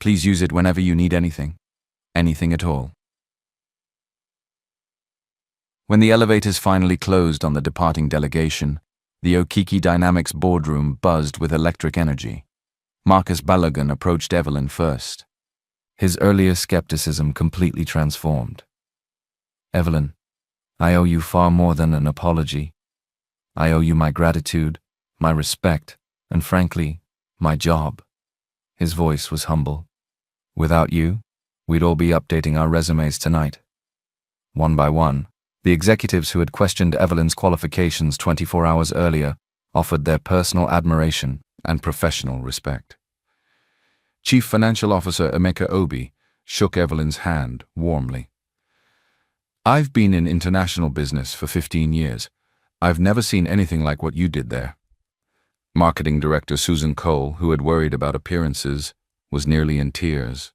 Please use it whenever you need anything. Anything at all. When the elevators finally closed on the departing delegation, the Okiki Dynamics boardroom buzzed with electric energy. Marcus Balogun approached Evelyn first. His earlier skepticism completely transformed. Evelyn, I owe you far more than an apology. I owe you my gratitude, my respect, and frankly, my job. His voice was humble. Without you, we'd all be updating our resumes tonight. One by one, the executives who had questioned Evelyn's qualifications 24 hours earlier offered their personal admiration and professional respect. Chief Financial Officer Emeka Obi shook Evelyn's hand warmly. I've been in international business for 15 years. I've never seen anything like what you did there. Marketing Director Susan Cole, who had worried about appearances, was nearly in tears.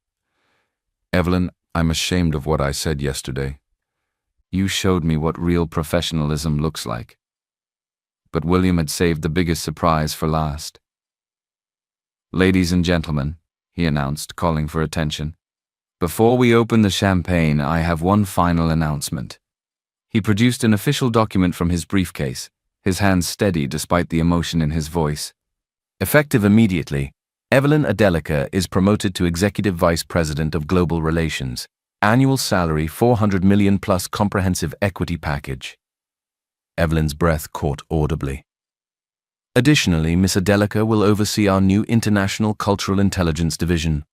Evelyn, I'm ashamed of what I said yesterday. You showed me what real professionalism looks like. But William had saved the biggest surprise for last. Ladies and gentlemen, he announced, calling for attention. Before we open the champagne, I have one final announcement. He produced an official document from his briefcase, his hands steady despite the emotion in his voice. Effective immediately, Evelyn Adelica is promoted to Executive Vice President of Global Relations. Annual salary $400 million plus comprehensive equity package. Evelyn's breath caught audibly. Additionally, Miss Adelica will oversee our new International Cultural Intelligence Division,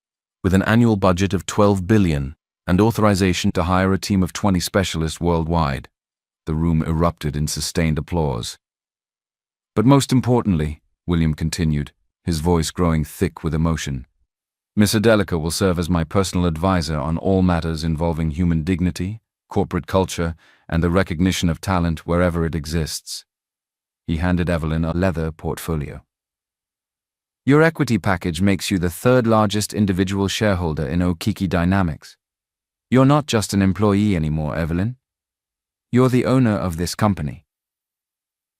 with an annual budget of $12 billion and authorization to hire a team of 20 specialists worldwide. The room erupted in sustained applause. But most importantly, William continued, his voice growing thick with emotion, Miss Adelica will serve as my personal advisor on all matters involving human dignity, corporate culture, and the recognition of talent wherever it exists. He handed Evelyn a leather portfolio. Your equity package makes you the third largest individual shareholder in Okiki Dynamics. You're not just an employee anymore, Evelyn. You're the owner of this company.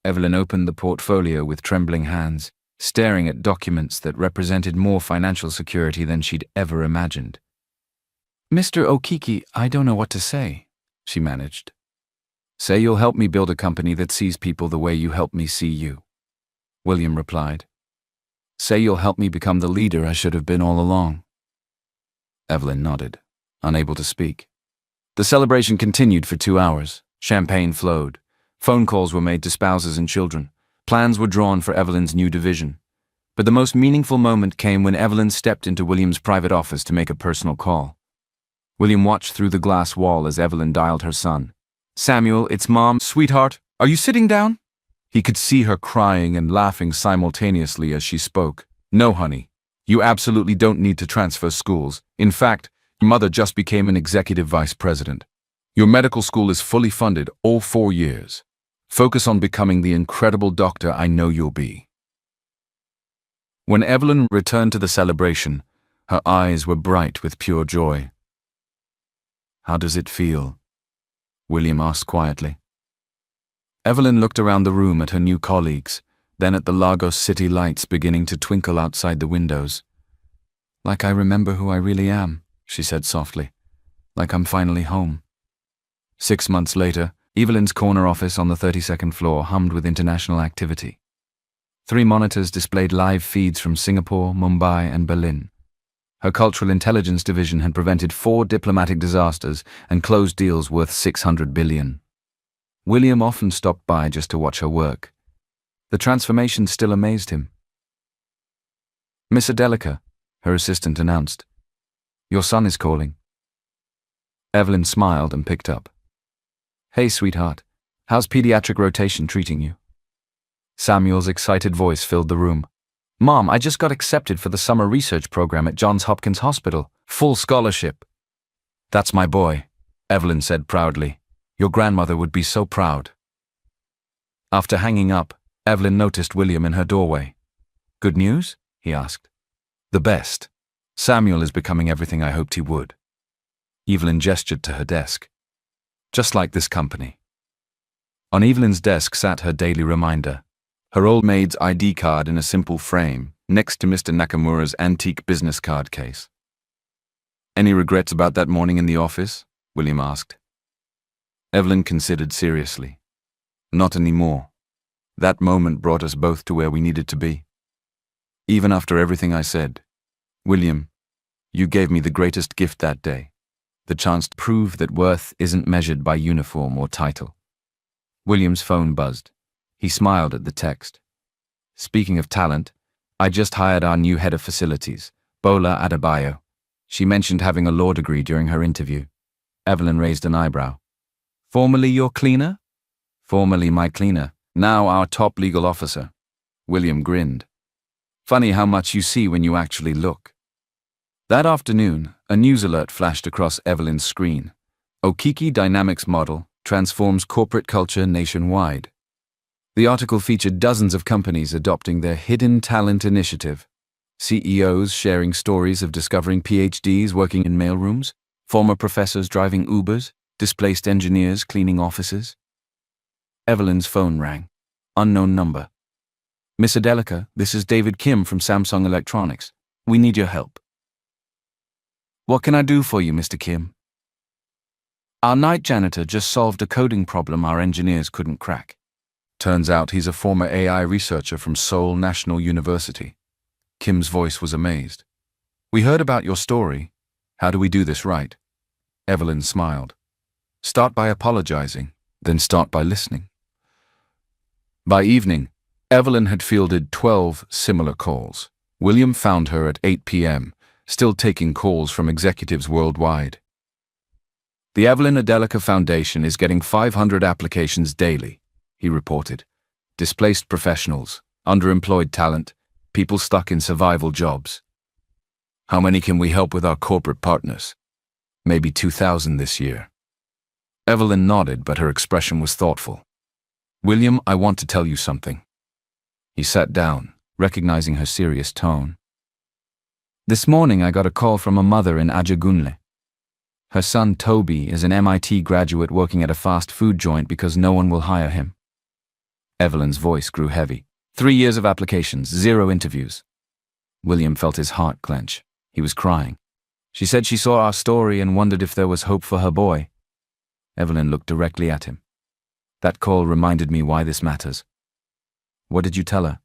Evelyn opened the portfolio with trembling hands, staring at documents that represented more financial security than she'd ever imagined. Mr. Okiki, I don't know what to say, she managed. Say you'll help me build a company that sees people the way you helped me see you. William replied. Say you'll help me become the leader I should have been all along. Evelyn nodded, unable to speak. The celebration continued for 2 hours. Champagne flowed. Phone calls were made to spouses and children. Plans were drawn for Evelyn's new division. But the most meaningful moment came when Evelyn stepped into William's private office to make a personal call. William watched through the glass wall as Evelyn dialed her son. "Samuel, it's Mom. Sweetheart, are you sitting down?" He could see her crying and laughing simultaneously as she spoke. "No, honey. You absolutely don't need to transfer schools. In fact, your mother just became an executive vice president. Your medical school is fully funded all 4 years. Focus on becoming the incredible doctor I know you'll be." When Evelyn returned to the celebration, her eyes were bright with pure joy. "How does it feel?" William asked quietly. Evelyn looked around the room at her new colleagues, then at the Lagos city lights beginning to twinkle outside the windows. "Like I remember who I really am," she said softly. "Like I'm finally home." 6 months later, Evelyn's corner office on the 32nd floor hummed with international activity. 3 monitors displayed live feeds from Singapore, Mumbai, and Berlin. Her cultural intelligence division had prevented 4 diplomatic disasters and closed deals worth $600 billion. William often stopped by just to watch her work. The transformation still amazed him. "Miss Adelica," her assistant announced. "Your son is calling." Evelyn smiled and picked up. "Hey, sweetheart. How's pediatric rotation treating you?" Samuel's excited voice filled the room. "Mom, I just got accepted for the summer research program at Johns Hopkins Hospital. Full scholarship." "That's my boy," Evelyn said proudly. "Your grandmother would be so proud." After hanging up, Evelyn noticed William in her doorway. "Good news?" he asked. "The best. Samuel is becoming everything I hoped he would." Evelyn gestured to her desk. "Just like this company." On Evelyn's desk sat her daily reminder, her old maid's ID card in a simple frame, next to Mr. Nakamura's antique business card case. "Any regrets about that morning in the office?" William asked. Evelyn considered seriously. "Not anymore. That moment brought us both to where we needed to be. Even after everything I said, William, you gave me the greatest gift that day, the chance to prove that worth isn't measured by uniform or title." William's phone buzzed. He smiled at the text. "Speaking of talent, I just hired our new head of facilities, Bola Adebayo. She mentioned having a law degree during her interview." Evelyn raised an eyebrow. "Formerly your cleaner?" "Formerly my cleaner, now our top legal officer." William grinned. "Funny how much you see when you actually look." That afternoon, a news alert flashed across Evelyn's screen. Okiki Dynamics model transforms corporate culture nationwide. The article featured dozens of companies adopting their hidden talent initiative. CEOs sharing stories of discovering PhDs working in mailrooms, former professors driving Ubers, displaced engineers cleaning offices. Evelyn's phone rang. Unknown number. "Miss Adelica, this is David Kim from Samsung Electronics. We need your help." "What can I do for you, Mr. Kim?" "Our night janitor just solved a coding problem our engineers couldn't crack." Turns out he's a former AI researcher from Seoul National University. Kim's voice was amazed. "We heard about your story. How do we do this right?" Evelyn smiled. "Start by apologizing, then start by listening." By evening, Evelyn had fielded 12 similar calls. William found her at 8 p.m., still taking calls from executives worldwide. "The Evelyn Adelica Foundation is getting 500 applications daily," he reported. "Displaced professionals, underemployed talent, people stuck in survival jobs. How many can we help with our corporate partners? Maybe 2,000 this year." Evelyn nodded, but her expression was thoughtful. "William, I want to tell you something." He sat down, recognizing her serious tone. "This morning I got a call from a mother in Ajagunle. Her son Toby is an MIT graduate working at a fast food joint because no one will hire him." Evelyn's voice grew heavy. 3 years of applications, 0 interviews. William felt his heart clench. He was crying. "She said she saw our story and wondered if there was hope for her boy." Evelyn looked directly at him. "That call reminded me why this matters." "What did you tell her?"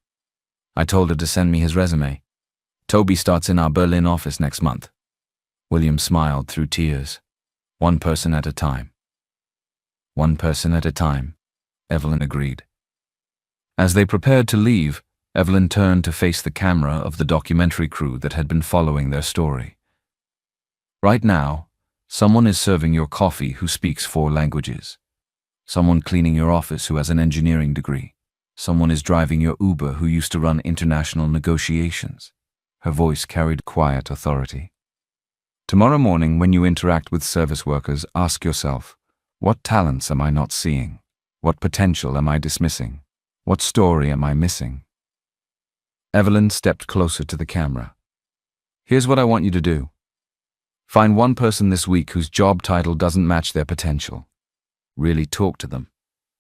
"I told her to send me his resume. Toby starts in our Berlin office next month." William smiled through tears. "One person at a time." "One person at a time," Evelyn agreed. As they prepared to leave, Evelyn turned to face the camera of the documentary crew that had been following their story. Right now, Someone is serving your coffee who speaks 4 languages. Someone cleaning your office who has an engineering degree. Someone is driving your Uber who used to run international negotiations. Her voice carried quiet authority. Tomorrow morning, when you interact with service workers, ask yourself, what talents am I not seeing? What potential am I dismissing? What story am I missing? Evelyn stepped closer to the camera. Here's what I want you to do. Find one person this week whose job title doesn't match their potential. Really talk to them.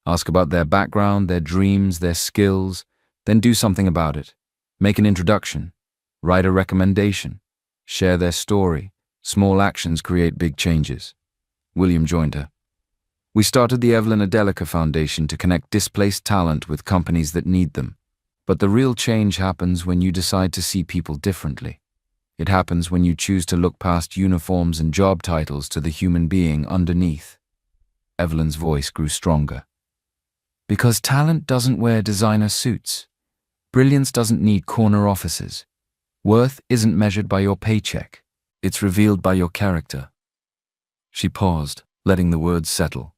Ask about their background, their dreams, their skills, then do something about it. Make an introduction. Write a recommendation. Share their story. Small actions create big changes. William joined her. We started the Evelyn Adelica Foundation to connect displaced talent with companies that need them. But the real change happens when you decide to see people differently. It happens when you choose to look past uniforms and job titles to the human being underneath. Evelyn's voice grew stronger. Because talent doesn't wear designer suits. Brilliance doesn't need corner offices. Worth isn't measured by your paycheck. It's revealed by your character. She paused, letting the words settle.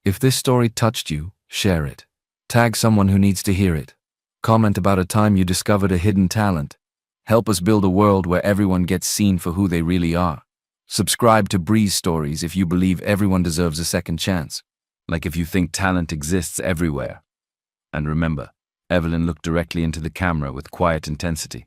If this story touched you, share it. Tag someone who needs to hear it. Comment about a time you discovered a hidden talent. Help us build a world where everyone gets seen for who they really are. Subscribe to Breeze Stories if you believe everyone deserves a second chance. Like if you think talent exists everywhere. And remember, Evelyn looked directly into the camera with quiet intensity.